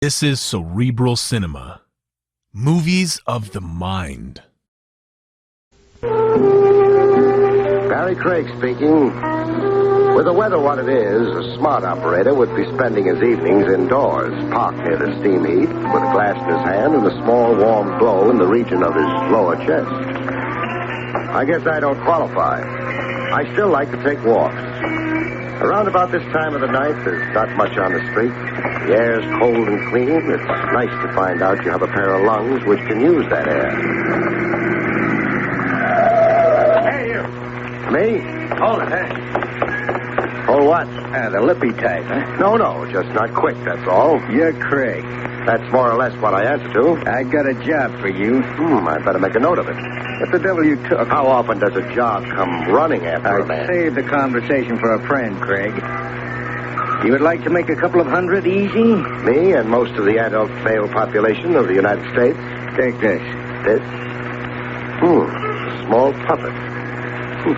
This is Cerebral Cinema. Movies of the mind. Barrie Craig speaking. With the weather what it is, a smart operator would be spending his evenings indoors, parked near the steam heat, with a glass in his hand and a small warm glow in the region of his lower chest. I guess I don't qualify. I still like to take walks. Around about this time of the night, there's not much on the street. The air's cold and clean. It's nice to find out you have a pair of lungs which can use that air. Hey, you. Me? Hold it, hey. Oh, what? The lippy type, huh? No, just not quick, that's all. You're Craig. That's more or less what I answer to. I got a job for you. I'd better make a note of it. What the devil you took? How often does a job come running after a man? I'd save the conversation for a friend, Craig. You would like to make a couple of hundred easy? Me and most of the adult male population of the United States. Take this. This? A small puppet.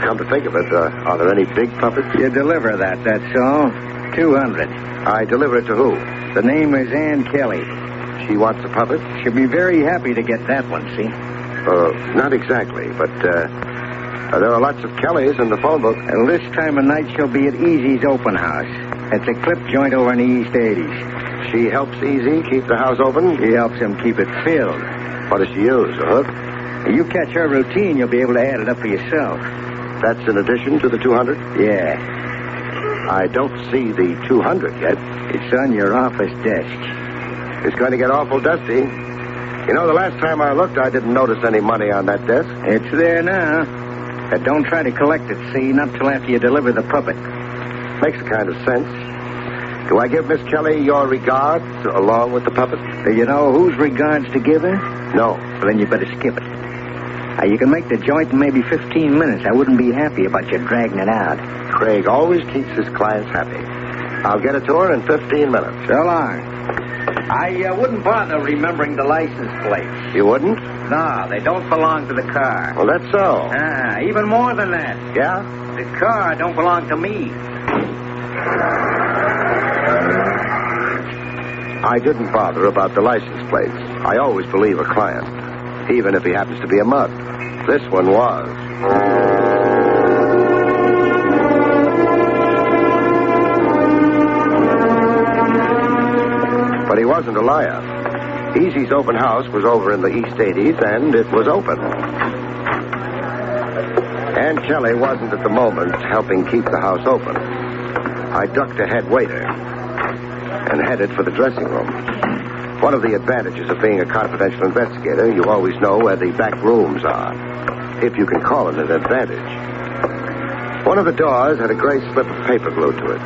Come to think of it, are there any big puppets? You deliver that's all. 200. I deliver it to who? The name is Anne Kelly. She wants a puppet? She'll be very happy to get that one, see? Not exactly, but there are lots of Kellys in the phone book. And this time of night she'll be at Easy's open house. It's a clip joint over in the East 80s. She helps Easy keep the house open? She helps him keep it filled. What does she use, a hook? You catch her routine, you'll be able to add it up for yourself. That's in addition to the 200? Yeah. I don't see the 200 yet. It's on your office desk. It's going to get awful dusty. You know, the last time I looked, I didn't notice any money on that desk. It's there now. But don't try to collect it, see? Not till after you deliver the puppet. Makes a kind of sense. Do I give Miss Kelly your regards along with the puppet? Do you know whose regards to give her? No. Well, then you better skip it. You can make the joint in maybe 15 minutes. I wouldn't be happy about you dragging it out. Craig always keeps his clients happy. I'll get it to her in 15 minutes. So long. I wouldn't bother remembering the license plates. You wouldn't? No, they don't belong to the car. Well, that's so. Even more than that. Yeah? The car don't belong to me. I didn't bother about the license plates. I always believe a client, even if he happens to be a mug. This one was. But he wasn't a liar. Easy's open house was over in the East 80s, and it was open. Anne Kelly wasn't at the moment helping keep the house open. I ducked a head waiter and headed for the dressing room. One of the advantages of being a confidential investigator, you always know where the back rooms are, if you can call it an advantage. One of the doors had a gray slip of paper glued to it.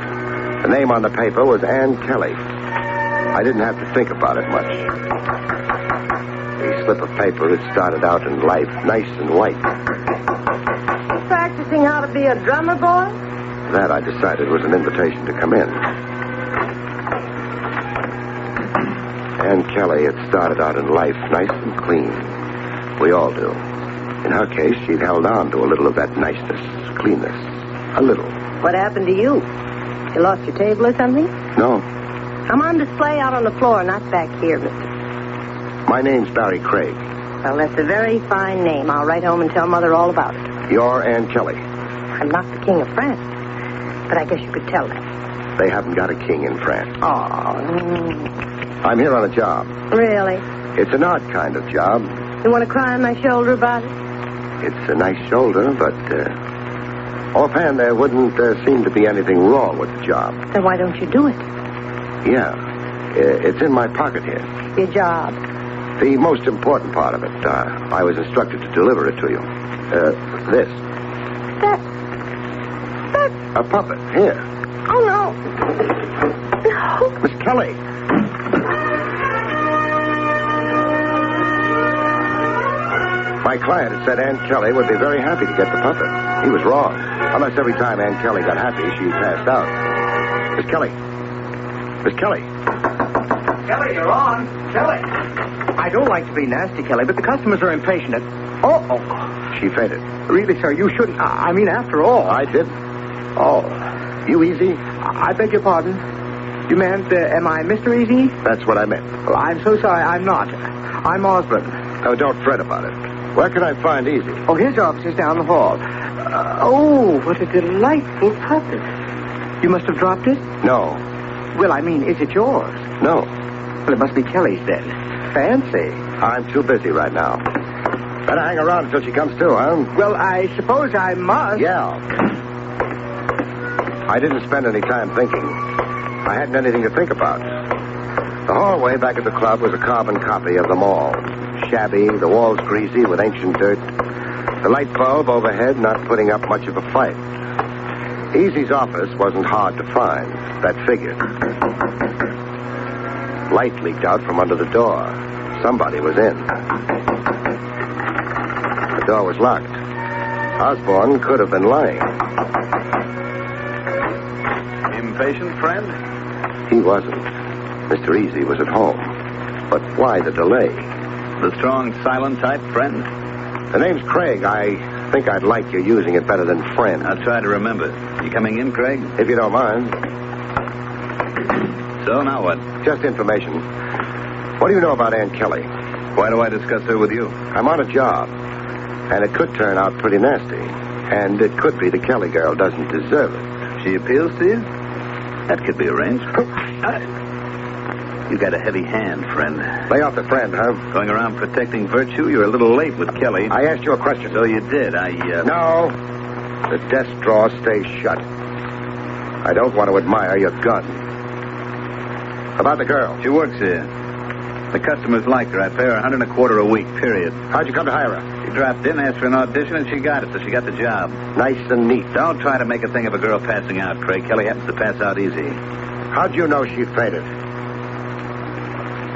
The name on the paper was Anne Kelly. I didn't have to think about it much. The slip of paper had started out in life nice and white. Practicing how to be a drummer, boy? That, I decided, was an invitation to come in. Anne Kelly had started out in life nice and clean. We all do. In her case, she'd held on to a little of that niceness, cleanness. A little. What happened to you? You lost your table or something? No. I'm on display out on the floor, not back here, mister. My name's Barrie Craig. Well, that's a very fine name. I'll write home and tell Mother all about it. You're Anne Kelly. I'm not the king of France, but I guess you could tell that. They haven't got a king in France. Oh, I'm here on a job. really? It's an odd kind of job. You want to cry on my shoulder about it? It's a nice shoulder, but offhand, there wouldn't seem to be anything wrong with the job. Then why don't you do it? Yeah. It's in my pocket here. Your job. The most important part of it. I was instructed to deliver it to you. This. That. A puppet. Here. Oh, no. No. Miss Kelly. My client had said Anne Kelly would be very happy to get the puppet. He was wrong. Unless every time Anne Kelly got happy, she passed out. Miss Kelly. Miss Kelly. Kelly, you're on. Kelly. I don't like to be nasty, Kelly, but the customers are impatient. Oh. She fainted. Really, sir, you shouldn't. After all. I didn't. Oh. You easy? I beg your pardon. You meant, am I Mr. Easy? That's what I meant. Well, I'm so sorry, I'm not. I'm Osborne. Oh, don't fret about it. Where can I find Easy? Oh, his office is down the hall. Oh, what a delightful puppet. You must have dropped it? No. Well, I mean, is it yours? No. Well, it must be Kelly's then. Fancy. I'm too busy right now. Better hang around until she comes to, huh? Well, I suppose I must. Yeah. I didn't spend any time thinking. I hadn't anything to think about. The hallway back at the club was a carbon copy of the mall. Shabby, the walls greasy with ancient dirt. The light bulb overhead not putting up much of a fight. Easy's office wasn't hard to find. That figured. Light leaked out from under the door. Somebody was in. The door was locked. Osborne could have been lying. Impatient, friend? He wasn't. Mr. Easy was at home. But why the delay? The strong, silent type, friend? The name's Craig. I think I'd like you using it better than friend. I'll try to remember. You coming in, Craig? If you don't mind. So, now what? Just information. What do you know about Anne Kelly? Why do I discuss her with you? I'm on a job. And it could turn out pretty nasty. And it could be the Kelly girl doesn't deserve it. She appeals to you? That could be arranged. You got a heavy hand, friend. Lay off the friend, huh? Going around protecting virtue, you're a little late with Kelly. I asked you a question. So you did. No. The desk drawer stays shut. I don't want to admire your gun. About the girl. She works here. The customers like her. I pay her $125 a week, period. How'd you come to hire her? She dropped in, asked for an audition, and she got it, so she got the job. Nice and neat. Don't try to make a thing of a girl passing out, Craig. Kelly happens to pass out easy. How'd you know she fainted?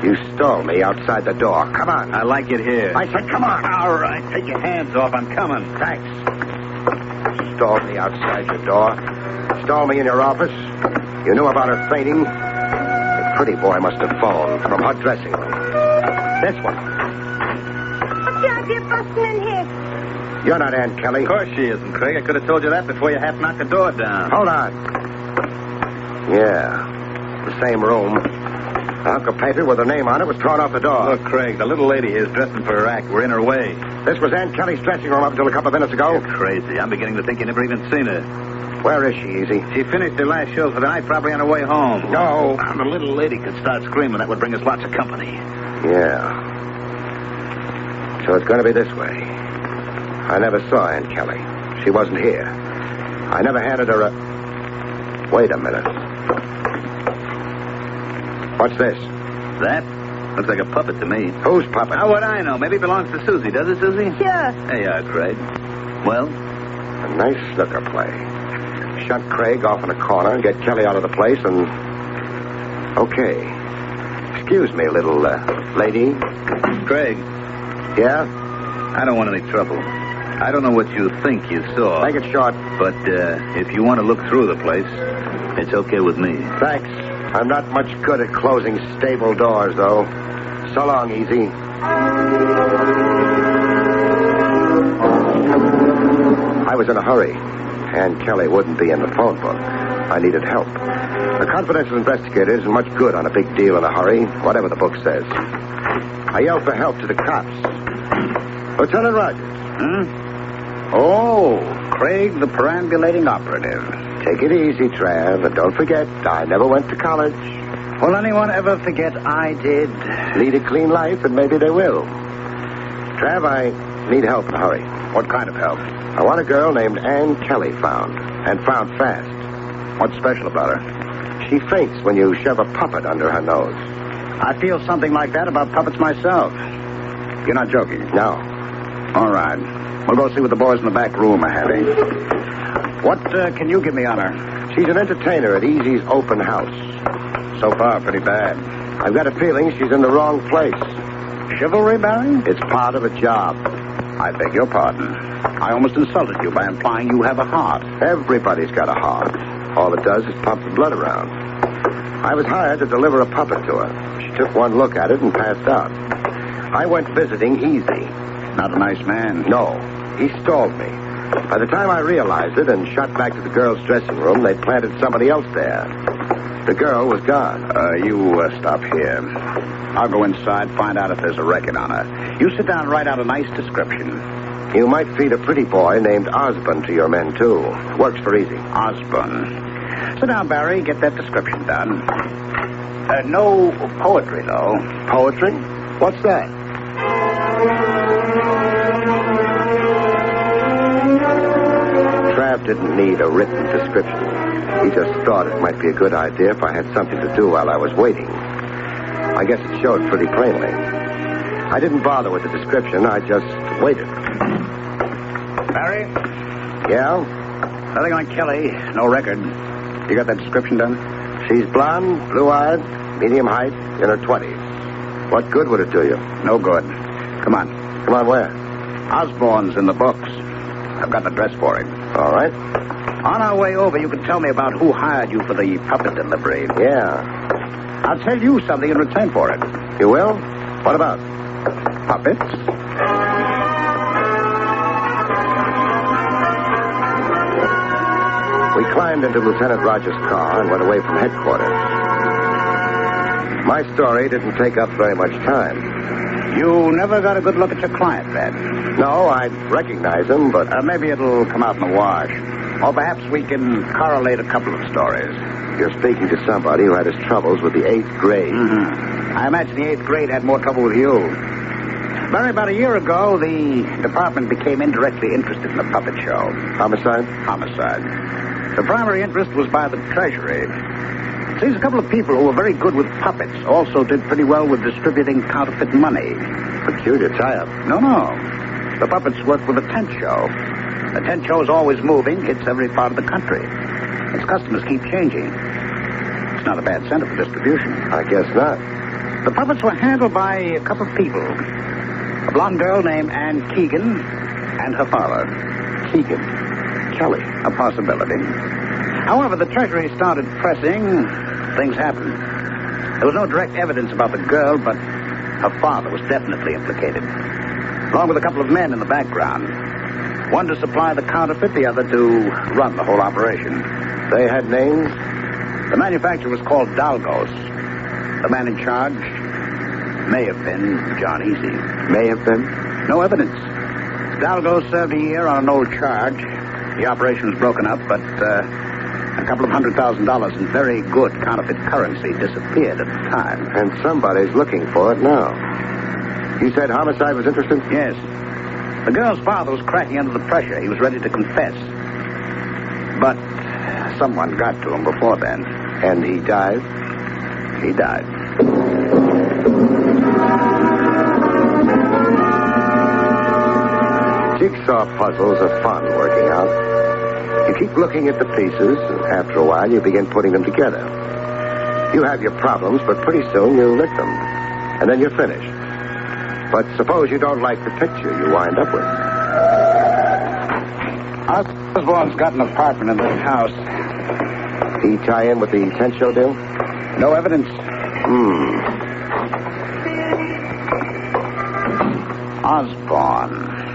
You stole me outside the door. Come on. I like it here. I said come on. All right, take your hands off. I'm coming. Thanks. Stole me outside your door. Stole me in your office. You knew about her fainting. The pretty boy must have phoned from her dressing room. This one. What's the idea of busting in here? You're not Anne Kelly. Of course she isn't, Craig. I could have told you that before you half knocked the door down. Hold on. Yeah. The same room. A hunk of paper with her name on it was thrown off the door. Look, Craig, the little lady here's dressing for her act. We're in her way. This was Anne Kelly's dressing room up until a couple of minutes ago. You're crazy. I'm beginning to think you never even seen her. Where is she, Easy? She finished her last show for the night, probably on her way home. No. The little lady could start screaming. That would bring us lots of company. Yeah. So it's going to be this way. I never saw Anne Kelly. She wasn't here. I never handed her a... Wait a minute. What's this? That? Looks like a puppet to me. Whose puppet? How would I know? Maybe it belongs to Susie. Does it, Susie? Sure. There you are, Craig. Well? A nice snooker play. Shut Craig off in a corner, get Kelly out of the place, and... Okay. Excuse me, little lady. Craig. Yeah? I don't want any trouble. I don't know what you think you saw. Make it short. But if you want to look through the place, it's okay with me. Thanks. I'm not much good at closing stable doors, though. So long, Easy. I was in a hurry. Anne Kelly wouldn't be in the phone book. I needed help. A confidential investigator isn't much good on a big deal in a hurry, whatever the book says. I yelled for help to the cops. Lieutenant Rogers. Oh, Craig, the perambulating operative. Take it easy, Trav, and don't forget, I never went to college. Will anyone ever forget I did? Lead a clean life, and maybe they will. Trav, I need help in a hurry. What kind of help? I want a girl named Anne Kelly found, and found fast. What's special about her? She faints when you shove a puppet under her nose. I feel something like that about puppets myself. You're not joking? No. All right. We'll go see what the boys in the back room are having. What can you give me on her? She's an entertainer at Easy's open house. So far, pretty bad. I've got a feeling she's in the wrong place. Chivalry, Barrie? It's part of a job. I beg your pardon. I almost insulted you by implying you have a heart. Everybody's got a heart. All it does is pump the blood around. I was hired to deliver a puppet to her. She took one look at it and passed out. I went visiting Easy. Not a nice man. No, he stalled me. By the time I realized it and shot back to the girls' dressing room, they'd planted somebody else there. The girl was gone. You stop here. I'll go inside, find out if there's a record on her. You sit down and write out a nice description. You might feed a pretty boy named Osborne to your men, too. Works for easy. Osborne. Sit down, Barrie. Get that description done. No poetry, though. Poetry? What's that? Trav didn't need a written description. He just thought it might be a good idea if I had something to do while I was waiting. I guess it showed pretty plainly. I didn't bother with the description. I just waited. Barrie? Yeah? Nothing on Kelly. No record. You got that description done? She's blonde, blue-eyed, medium height, in her 20s. What good would it do you? No good. Come on. Come on, where? Osborne's in the books. I've got the dress for him. All right. On our way over, you can tell me about who hired you for the puppet delivery. Yeah. I'll tell you something in return for it. You will? What about? Puppets? We climbed into Lieutenant Rogers' car and went away from headquarters. My story didn't take up very much time. You never got a good look at your client, then? No, I recognize him, but... Maybe it'll come out in the wash. Or perhaps we can correlate a couple of stories. You're speaking to somebody who had his troubles with the 8th grade. Mm-hmm. I imagine the 8th grade had more trouble with you. Barrie, about a year ago, the department became indirectly interested in the puppet show. Homicide? Homicide. The primary interest was by the Treasury. Seems a couple of people who were very good with puppets also did pretty well with distributing counterfeit money. Peculiar tie-up. No. The puppets work with a tent show. The tent show is always moving, hits every part of the country. Its customers keep changing. It's not a bad center for distribution. I guess not. The puppets were handled by a couple of people. A blonde girl named Anne Keegan and her father. Keegan. Kelly. A possibility. However, the Treasury started pressing. Things happened. There was no direct evidence about the girl, but her father was definitely implicated. Along with a couple of men in the background. One to supply the counterfeit, the other to run the whole operation. They had names? The manufacturer was called Dalgos. The man in charge may have been John Easy. May have been? No evidence. Dalgos served a year on an old charge. The operation was broken up, but a couple of $100,000 in very good counterfeit currency disappeared at the time. And somebody's looking for it now. You said homicide was interested? Yes. The girl's father was cracking under the pressure. He was ready to confess. But someone got to him before then. And he died? He died. Jigsaw puzzles are fun working out. You keep looking at the pieces, and after a while you begin putting them together. You have your problems, but pretty soon you lick them. And then you're finished. But suppose you don't like the picture you wind up with. Osborne's got an apartment in this house. He tie in with the tent show deal? No evidence.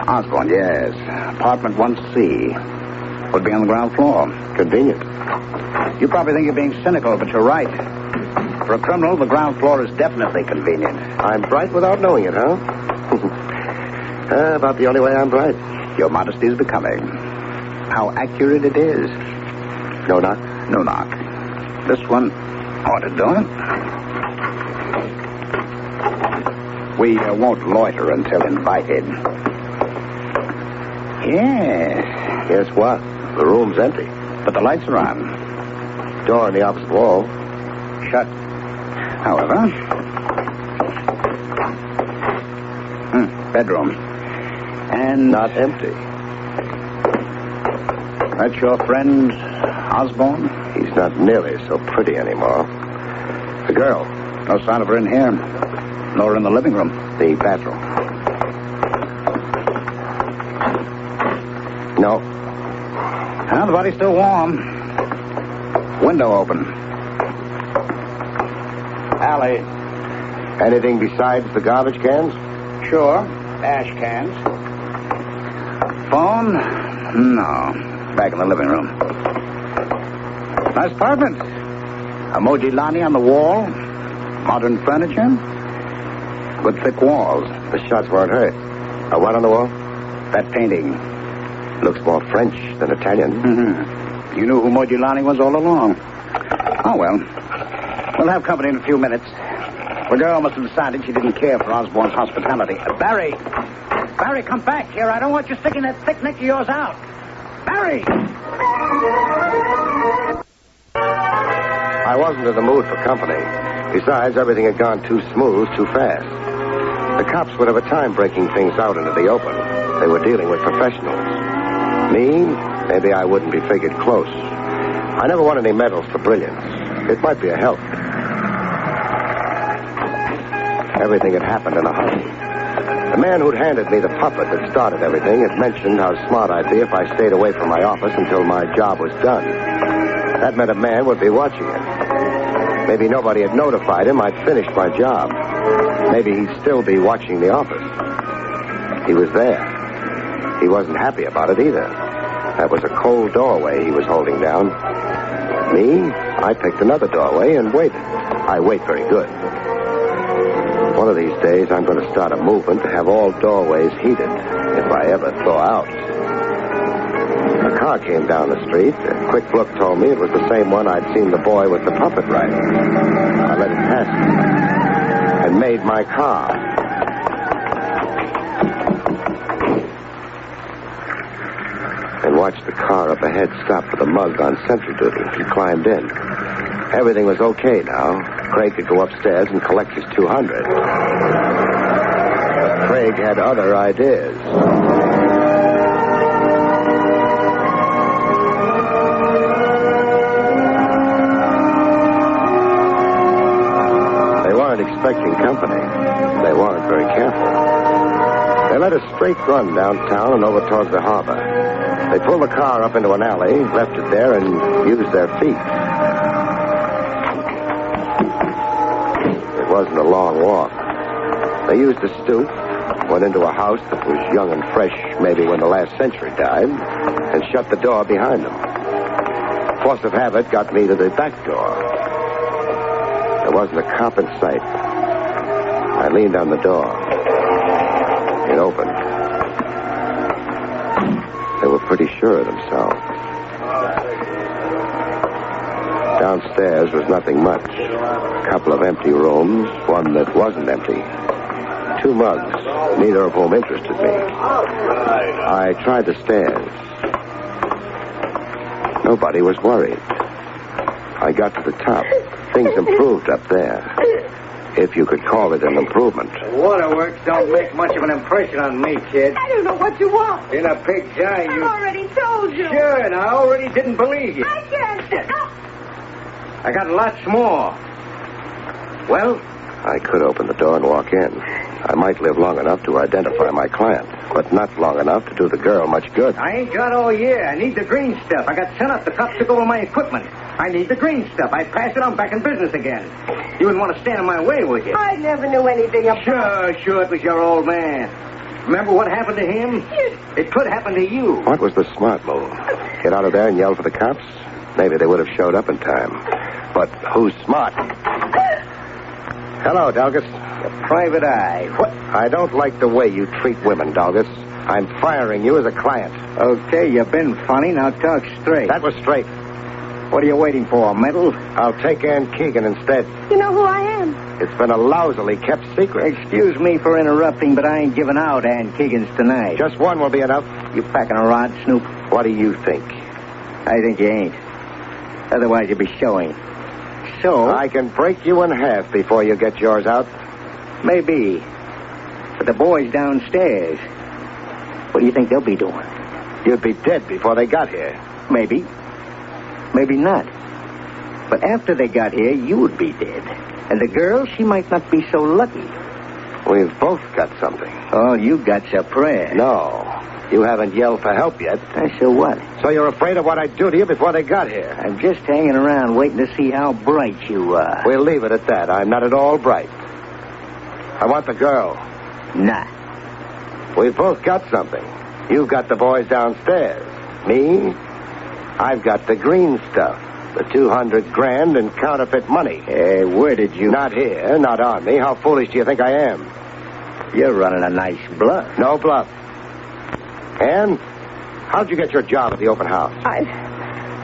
Osborne, yes. Apartment 1C. Would be on the ground floor. Convenient. You probably think you're being cynical, but you're right. For a criminal, the ground floor is definitely convenient. I'm bright without knowing it, huh? About the only way I'm bright. Your modesty is becoming. How accurate it is. No knock? No knock. This one ought to do it. We won't loiter until invited. Yes. Guess what? The room's empty. But the lights are on. Door on the opposite wall. Shut. However. Bedroom. And not empty. That's your friend, Osborne? He's not nearly so pretty anymore. The girl. No sign of her in here. Nor in the living room. The bathroom. No. The body's still warm. Window open. Alley. Anything besides the garbage cans? Sure. Ash cans. Phone? No. Back in the living room. Nice apartment. A Modigliani on the wall. Modern furniture. Good thick walls. The shots weren't hurt. A what on the wall? That painting. Looks more French than Italian. Mm-hmm. You knew who Modigliani was all along. Oh, well. We'll have company in a few minutes. The girl must have decided she didn't care for Osborne's hospitality. Barrie! Barrie, come back here. I don't want you sticking that thick neck of yours out. Barrie! I wasn't in the mood for company. Besides, everything had gone too smooth, too fast. The cops would have a time breaking things out into the open. They were dealing with professionals. Me, maybe I wouldn't be figured close. I never won any medals for brilliance. It might be a help. Everything had happened in a hurry. The man who'd handed me the puppet that started everything had mentioned how smart I'd be if I stayed away from my office until my job was done. That meant a man would be watching it. Maybe nobody had notified him I'd finished my job. Maybe he'd still be watching the office. He was there. He wasn't happy about it either. That was a cold doorway he was holding down. Me, I picked another doorway and waited. I wait very good. One of these days, I'm going to start a movement to have all doorways heated, if I ever thaw out. A car came down the street. A quick look told me it was the same one I'd seen the boy with the puppet riding. I let it pass me and made my car. And watched the car up ahead stop for the mug on sentry duty. He climbed in. Everything was okay now. Craig could go upstairs and collect his $200. But Craig had other ideas. They weren't expecting company. They weren't very careful. They let a straight run downtown and over towards the harbor. They pulled the car up into an alley, left it there, and used their feet. It wasn't a long walk. They used a stoop, went into a house that was young and fresh, maybe when the last century died, and shut the door behind them. Force of habit got me to the back door. There wasn't a cop in sight. I leaned on the door. It opened. They were pretty sure of themselves. Downstairs was nothing much. A couple of empty rooms, one that wasn't empty. 2 mugs, neither of whom interested me. I tried the stairs. Nobody was worried. I got to the top. Things improved up there. If you could call it an improvement. Waterworks don't make much of an impression on me, kid. I don't know what you want. In a pig's eye, I've you... already told you. Sure, and I already didn't believe you. I can't. No. I got lots more. Well? I could open the door and walk in. I might live long enough to identify my client, but not long enough to do the girl much good. I ain't got all year. I need the green stuff. I got sent up. The cops took over my equipment. I need the green stuff. I pass it on back in business again. You wouldn't want to stand in my way, would you? I never knew anything about... Sure, it was your old man. Remember what happened to him? It could happen to you. What was the smart move? Get out of there and yell for the cops? Maybe they would have showed up in time. But who's smart? Hello, Dalgas. Private eye. What? I don't like the way you treat women, Dalgas. I'm firing you as a client. Okay, you've been funny. Now talk straight. That was straight. What are you waiting for, a medal? I'll take Anne Keegan instead. You know who I am? It's been a lousily kept secret. Excuse me for interrupting, but I ain't giving out Anne Keegan's tonight. Just one will be enough. You packing a rod, Snoop? What do you think? I think you ain't. Otherwise, you'd be showing. So... I can break you in half before you get yours out. Maybe. But the boys downstairs, what do you think they'll be doing? You'd be dead before they got here. Maybe. Maybe not. But after they got here, you would be dead. And the girl, she might not be so lucky. We've both got something. All you got's a prayer. No. You haven't yelled for help yet. So what? So you're afraid of what I'd do to you before they got here. I'm just hanging around waiting to see how bright you are. We'll leave it at that. I'm not at all bright. I want the girl. Nah. We've both got something. You've got the boys downstairs. Me, I've got the green stuff. The 200 grand in counterfeit money. Where did you... Not here, not on me. How foolish do you think I am? You're running a nice bluff. No bluff. Anne, how'd you get your job at the open house?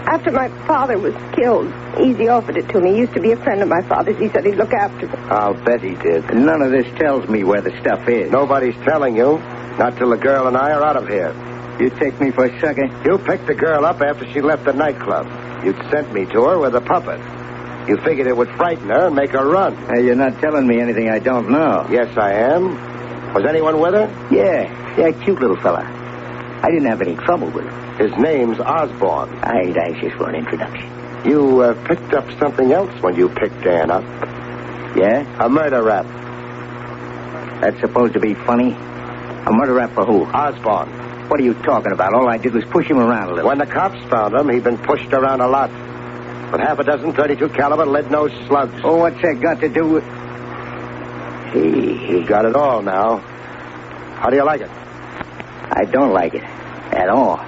After my father was killed, Easy offered it to me. He used to be a friend of my father's. He said he'd look after me. I'll bet he did. None of this tells me where the stuff is. Nobody's telling you. Not till the girl and I are out of here. You take me for a sucker? You picked the girl up after she left the nightclub. You'd sent me to her with a puppet. You figured it would frighten her and make her run. Hey, you're not telling me anything I don't know. Yes, I am. Was anyone with her? Yeah, cute little fella. I didn't have any trouble with him. His name's Osborne. I ain't anxious for an introduction. You picked up something else when you picked Anne up. Yeah? A murder rap. That's supposed to be funny? A murder rap for who? Osborne. What are you talking about? All I did was push him around a little. When the cops found him, he'd been pushed around a lot. With half a dozen .32 caliber lead-nosed slugs. Oh, what's that got to do with... He got it all now. How do you like it? I don't like it. At all.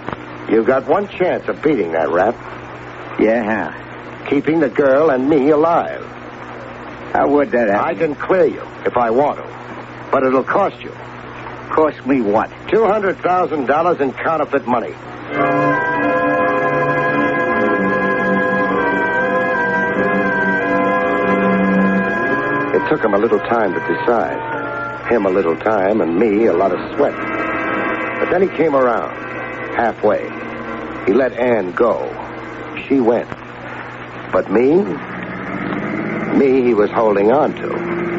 You've got one chance of beating that rap. Yeah, how? Keeping the girl and me alive. How would that happen? I can clear you if I want to. But it'll cost you. Cost me what? $200,000 in counterfeit money. It took him a little time to decide. Him a little time and me a lot of sweat. But then he came around, halfway. He let Anne go. She went. But me he was holding on to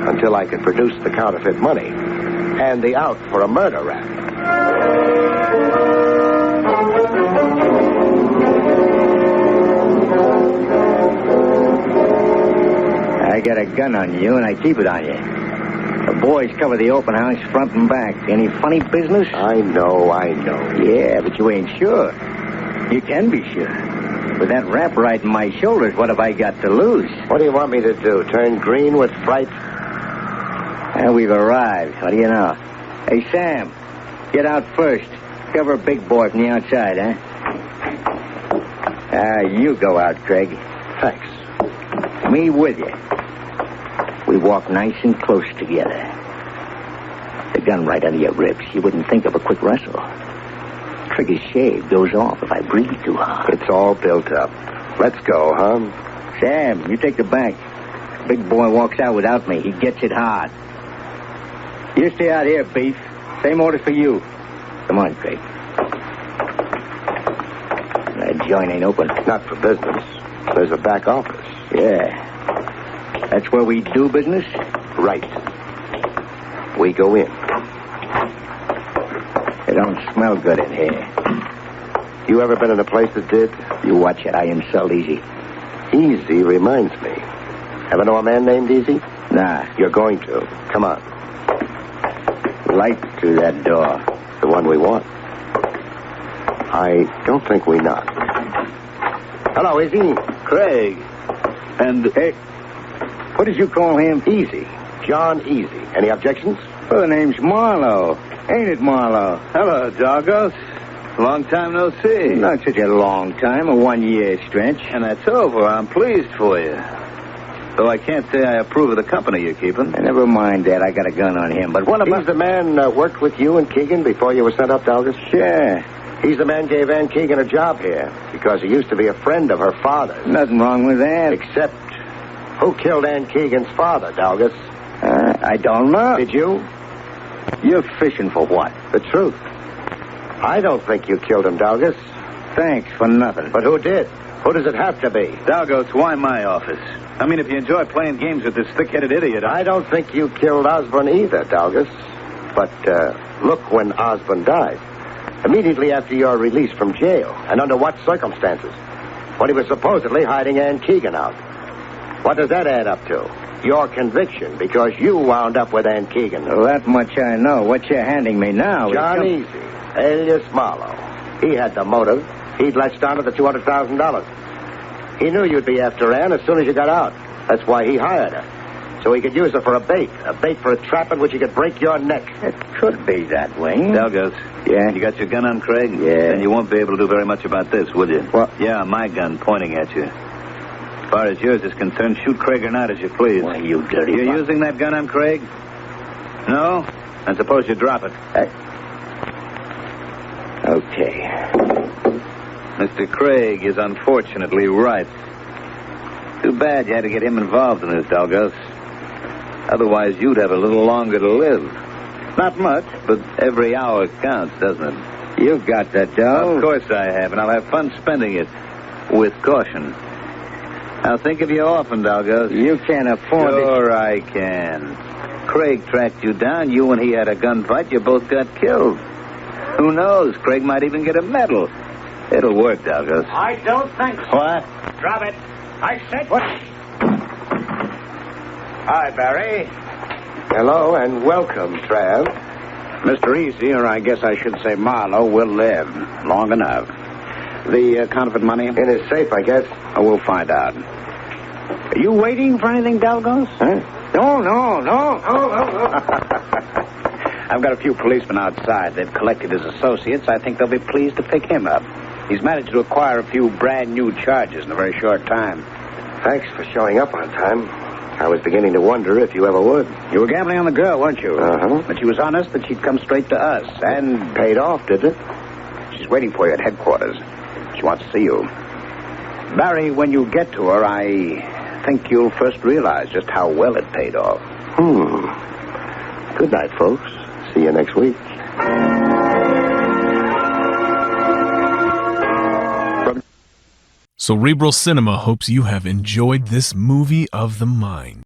until I could produce the counterfeit money and the out for a murder rap. I got a gun on you, and I keep it on you. The boys cover the open house front and back. Any funny business? I know. Yeah, but you ain't sure. You can be sure. With that rap riding my shoulders, what have I got to lose? What do you want me to do? Turn green with fright? Well, we've arrived. What do you know? Hey, Sam, get out first. Cover Big Boy from the outside, huh? You go out, Craig. Thanks. Me with you. We walk nice and close together. The gun right under your ribs. You wouldn't think of a quick wrestle. Trigger's shave goes off if I breathe too hard. It's all built up. Let's go, huh? Sam, you take the back. Big Boy walks out without me. He gets it hard. You stay out here, Beef. Same orders for you. Come on, Craig. That joint ain't open. Not for business. There's a back office. Yeah. That's where we do business? Right. We go in. It don't smell good in here. You ever been in a place that did? You watch it. I insult Easy. Easy reminds me. Ever know a man named Easy? Nah. You're going to. Come on. Light through that door. The one we want. I don't think we knock. Hello, Easy. Craig. And, hey, what did you call him? Easy. John Easy. Any objections? Well, the name's Marlowe. Ain't it, Marlowe? Hello, Doggos. Long time no see. Not such a long time, a 1 year stretch. And that's over. I'm pleased for you. Though I can't say I approve of the company you're keeping. Never mind that. I got a gun on him. But what about... He's the man worked with you and Keegan before you were sent up to August? Sure. He's the man gave Anne Keegan a job here because he used to be a friend of her father's. Nothing wrong with that. Except, who killed Anne Keegan's father, Dalgas? I don't know. Did you? You're fishing for what? The truth. I don't think you killed him, Dalgas. Thanks for nothing. But who did? Who does it have to be? Doggos, why my office? I mean, if you enjoy playing games with this thick-headed idiot... I don't think you killed Osborne either, Dalgas. But look when Osborne died. Immediately after your release from jail. And under what circumstances? When he was supposedly hiding Anne Keegan out. What does that add up to? Your conviction, because you wound up with Anne Keegan. Well, that much I know. What you're handing me now John Easy, alias Marlowe. He had the motive. He'd latched onto the $200,000. He knew you'd be after Anne as soon as you got out. That's why he hired her. So he could use her for a bait for a trap in which he could break your neck. It could be that way. Doggos. Yeah? You got your gun on, Craig? Yeah. Then you won't be able to do very much about this, will you? What? Yeah, my gun pointing at you. far as yours is concerned, shoot Craig or not as you please. Why, you dirty You're bug. using that gun on Craig? No? And suppose you drop it. Okay. Mr. Craig is unfortunately right. Too bad you had to get him involved in this, Dalgos. Otherwise, you'd have a little longer to live. Not much, but every hour counts, doesn't it? You got that, Dal. Of course I have, and I'll have fun spending it with caution. Now think of your orphan, Dalgos. You can't afford it. Sure I can. Craig tracked you down. You and he had a gunfight. You both got killed. Who knows? Craig might even get a medal. It'll work, Dalgos. I don't think so. What? Drop it. I said what? Hi, Barrie. Hello and welcome, Trav. Mr. Easy, or I guess I should say Marlowe, will live long enough. The counterfeit money? In his safe, I guess. Oh, we'll find out. Are you waiting for anything, Dalgos? Huh? No. I've got a few policemen outside. They've collected his associates. I think they'll be pleased to pick him up. He's managed to acquire a few brand new charges in a very short time. Thanks for showing up on time. I was beginning to wonder if you ever would. You were gambling on the girl, weren't you? Uh-huh. But she was honest that she'd come straight to us, and Paid off, did it? she's waiting for you at headquarters. She wants to see you. Barrie, when you get to her, I think you'll first realize just how well it paid off. Good night, folks. See you next week. Cerebral Cinema hopes you have enjoyed this movie of the mind.